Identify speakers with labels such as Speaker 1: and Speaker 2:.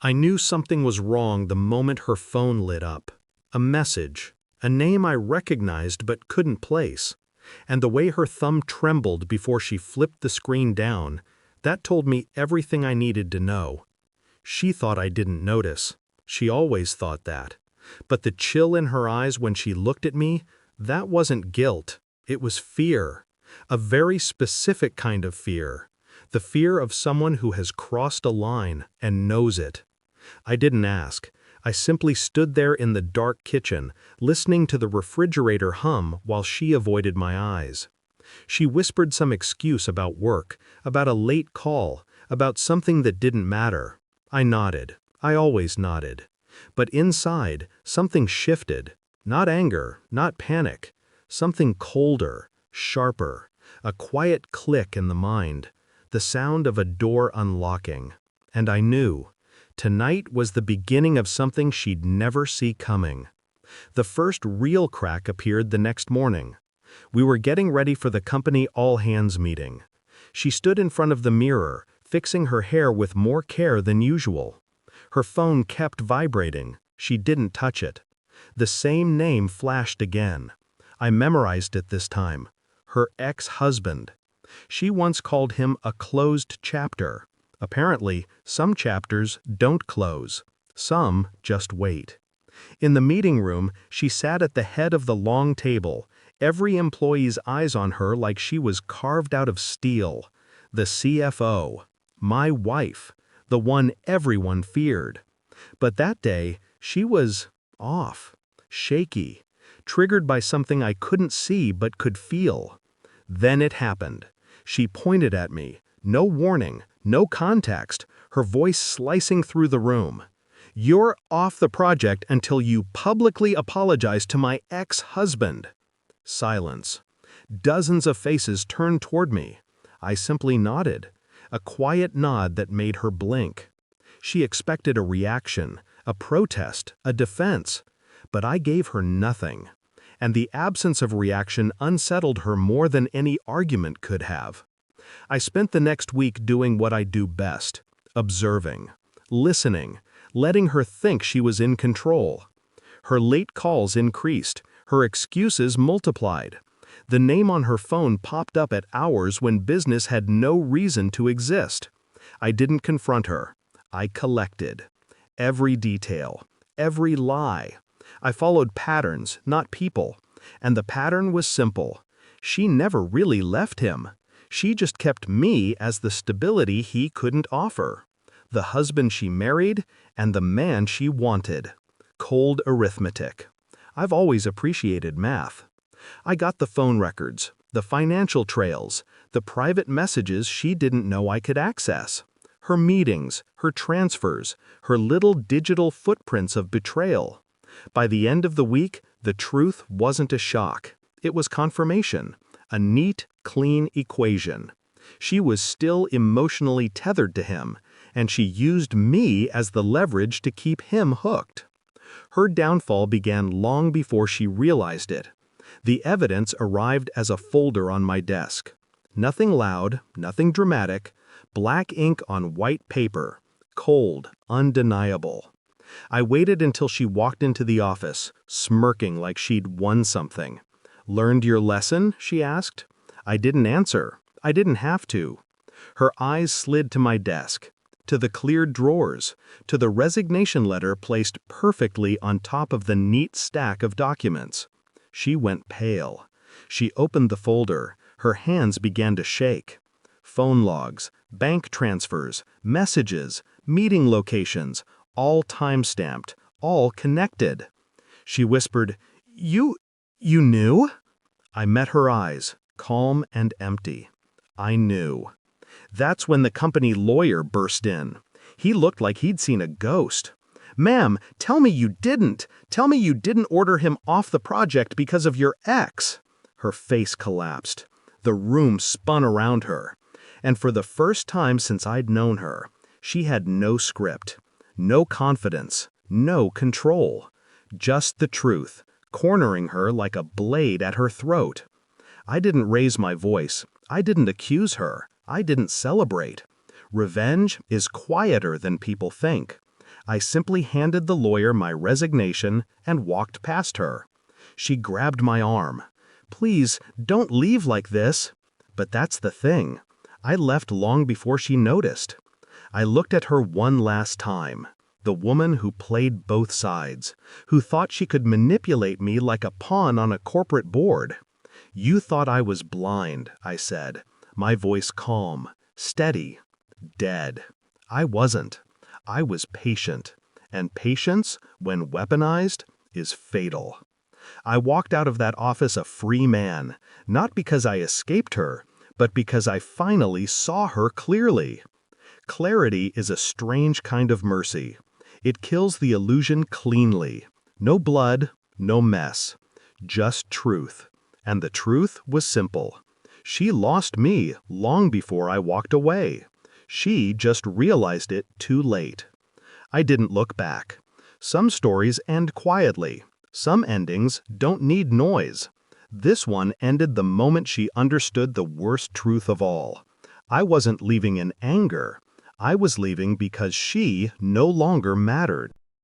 Speaker 1: I knew something was wrong the moment her phone lit up. A message, a name I recognized but couldn't place. And the way her thumb trembled before she flipped the screen down, that told me everything I needed to know. She thought I didn't notice. She always thought that. But the chill in her eyes when she looked at me, that wasn't guilt. It was fear. A very specific kind of fear. The fear of someone who has crossed a line and knows it. I didn't ask. I simply stood there in the dark kitchen, listening to the refrigerator hum while she avoided my eyes. She whispered some excuse about work, about a late call, about something that didn't matter. I nodded. I always nodded. But inside, something shifted. Not anger, not panic. Something colder, sharper. A quiet click in the mind. The sound of a door unlocking. And I knew. Tonight was the beginning of something she'd never see coming. The first real crack appeared the next morning. We were getting ready for the company all-hands meeting. She stood in front of the mirror, fixing her hair with more care than usual. Her phone kept vibrating. She didn't touch it. The same name flashed again. I memorized it this time. Her ex-husband. She once called him a closed chapter. Apparently, some chapters don't close. Some just wait. In the meeting room, she sat at the head of the long table, every employee's eyes on her like she was carved out of steel. The CFO. My wife. The one everyone feared. But that day, she was off. Shaky. Triggered by something I couldn't see but could feel. Then it happened. She pointed at me. No warning. No context, her voice slicing through the room. "You're off the project until you publicly apologize to my ex-husband." Silence. Dozens of faces turned toward me. I simply nodded. A quiet nod that made her blink. She expected a reaction, a protest, a defense. But I gave her nothing. And the absence of reaction unsettled her more than any argument could have. I spent the next week doing what I do best, observing, listening, letting her think she was in control. Her late calls increased, her excuses multiplied. The name on her phone popped up at hours when business had no reason to exist. I didn't confront her. I collected. Every detail, every lie. I followed patterns, not people. And the pattern was simple. She never really left him. She just kept me as the stability he couldn't offer. The husband she married and the man she wanted. Cold arithmetic. I've always appreciated math. I got the phone records, the financial trails, the private messages she didn't know I could access. Her meetings, her transfers, her little digital footprints of betrayal. By the end of the week, the truth wasn't a shock. It was confirmation. A neat, clean equation. She was still emotionally tethered to him, and she used me as the leverage to keep him hooked. Her downfall began long before she realized it. The evidence arrived as a folder on my desk. Nothing loud, nothing dramatic, black ink on white paper, cold, undeniable. I waited until she walked into the office, smirking like she'd won something. "Learned your lesson?" she asked. I didn't answer. I didn't have to. Her eyes slid to my desk, to the cleared drawers, to the resignation letter placed perfectly on top of the neat stack of documents. She went pale. She opened the folder. Her hands began to shake. Phone logs, bank transfers, messages, meeting locations, all time-stamped, all connected. She whispered, You knew?" I met her eyes, calm and empty. I knew. That's when the company lawyer burst in. He looked like he'd seen a ghost. "Ma'am, tell me you didn't. Tell me you didn't order him off the project because of your ex." Her face collapsed. The room spun around her. And for the first time since I'd known her, she had no script, no confidence, no control. Just the truth, cornering her like a blade at her throat. I didn't raise my voice. I didn't accuse her. I didn't celebrate. Revenge is quieter than people think. I simply handed the lawyer my resignation and walked past her. She grabbed my arm. "Please, don't leave like this." But that's the thing. I left long before she noticed. I looked at her one last time. The woman who played both sides, who thought she could manipulate me like a pawn on a corporate board. "You thought I was blind," I said, my voice calm, steady, dead. I wasn't. I was patient. And patience, when weaponized, is fatal. I walked out of that office a free man, not because I escaped her, but because I finally saw her clearly. Clarity is a strange kind of mercy. It kills the illusion cleanly. No blood, no mess. Just truth. And the truth was simple. She lost me long before I walked away. She just realized it too late. I didn't look back. Some stories end quietly. Some endings don't need noise. This one ended the moment she understood the worst truth of all. I wasn't leaving in anger. I was leaving because she no longer mattered.